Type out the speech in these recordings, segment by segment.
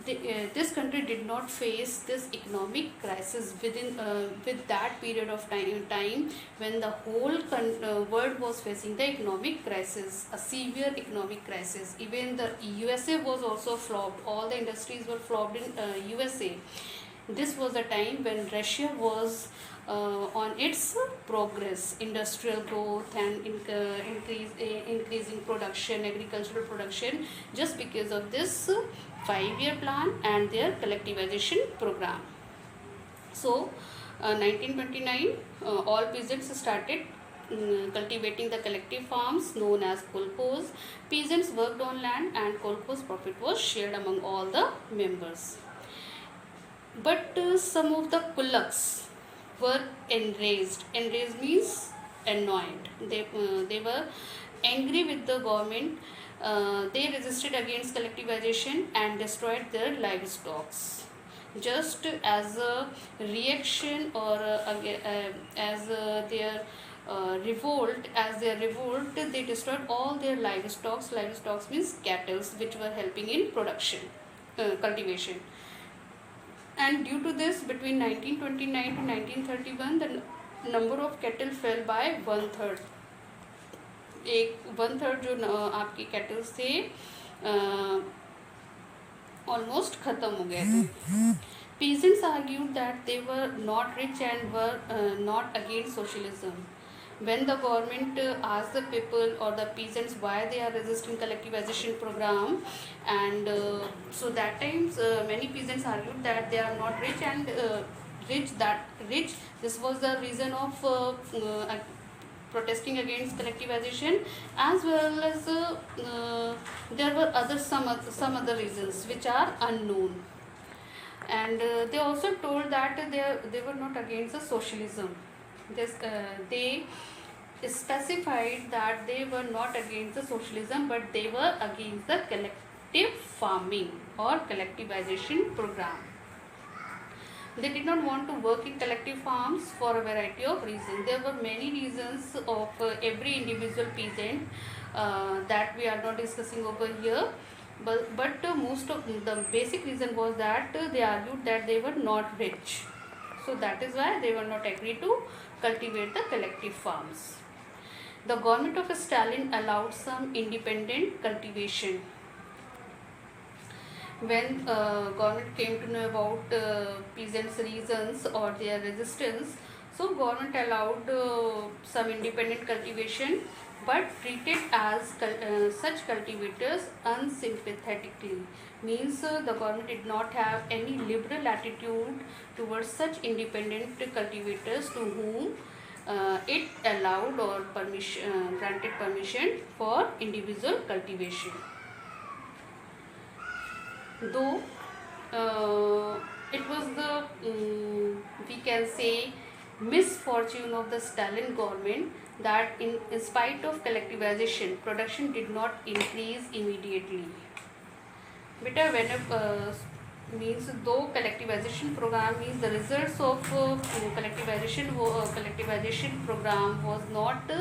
this country did not face this economic crisis with that period of time when the whole world was facing the economic crisis, a severe economic crisis. Even the USA was also flopped. All the industries were flopped in USA. This was the time when Russia was on its progress, industrial growth and increasing production, agricultural production, just because of this 5-year plan and their collectivization program. So, 1929, all peasants started cultivating the collective farms known as kolkhoz. Peasants worked on land and kolkhoz profit was shared among all the members. But some of the kulaks were enraged. Enraged means annoyed. They were angry with the government. They resisted against collectivization and destroyed their livestock. Just as a reaction or as their revolt, they destroyed all their livestock. Livestock means cattle, which were helping in production, cultivation. And due to this, between 1929 to 1931, the number of cattle fell by 1/3. एक 1/3 जो आपके kettles थे almost खत्म हो गए थे. Peasants argued that they were not rich and were not against socialism. When the government asked the people or the peasants why they are resisting collectivization program, and so that times many peasants argued that they are not rich and rich. This was the reason of protesting against collectivization, as well as there were some other reasons which are unknown. And they also told that they were not against the socialism. They specified that they were not against the socialism, but they were against the collective farming or collectivization program. They did not want to work in collective farms for a variety of reasons. There were many reasons of every individual peasant that we are not discussing over here. But most of the basic reason was that they argued that they were not rich. So that is why they were not agreed to cultivate the collective farms. The government of Stalin allowed some independent cultivation. When government came to know about peasants' reasons or their resistance, so government allowed some independent cultivation, but treated as such cultivators unsympathetically. Means the government did not have any liberal attitude towards such independent cultivators to whom it allowed or granted permission for individual cultivation. Though it was the we can say misfortune of the Stalin government that in spite of collectivization, production did not increase immediately. Beta, when means though collectivization program means the results of collectivization program was not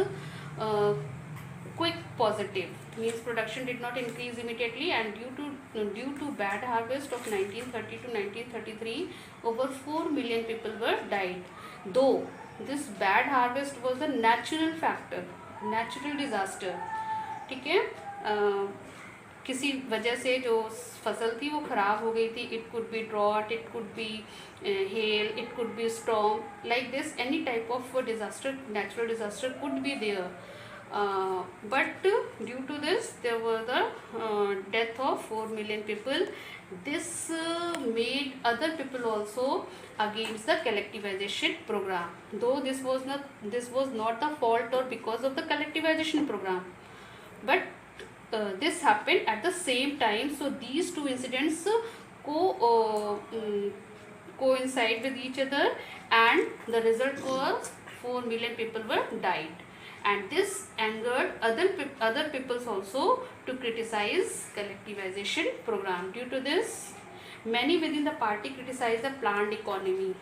quick positive, means production did not increase immediately, and due to bad harvest of 1930 to 1933, over 4 million people were died. Though this bad harvest was a natural factor, natural disaster. ठीक है, किसी वजह से जो फसल थी वो ख़राब हो गई थी. It could be drought, it could be hail, it could be storm, like this any type of disaster, natural disaster could be there. But due to this there was the death of 4 million people. This made other people also against the collectivization program, though this was not the fault or because of the collectivization program, but this happened at the same time. So these two incidents coincide with each other, and the result was 4 million people were died, and this angered other peoples also to criticize collectivization program. Due to this, many within the party criticized the planned economy.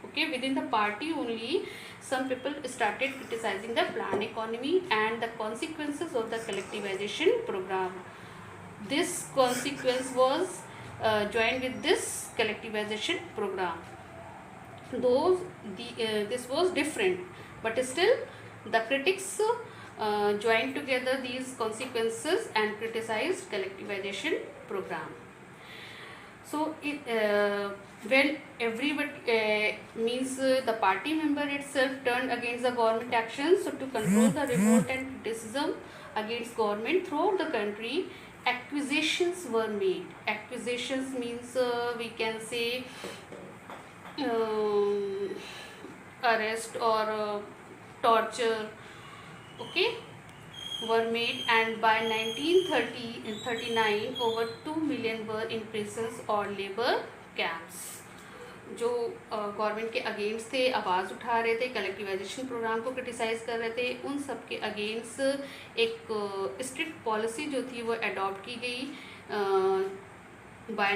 Okay, within the party only some people started criticizing the planned economy and the consequences of the collectivization program. This consequence was joined with this collectivization program. This was different, but still the critics joined together these consequences and criticized collectivization program. So when everybody means the party member itself turned against the government actions, so to control the revolt and criticism against government throughout the country, accusations were made. Accusations means we can say arrest or torture, okay, were made, and by 1939 over 2 million were in prisons or labor camps. जो government के against थे, आवाज़ उठा रहे थे, collectivisation programme को criticise कर रहे थे, उन सब के अगेंस्ट एक स्ट्रिक्ट पॉलिसी जो थी वो अडॉप्ट की गई बाय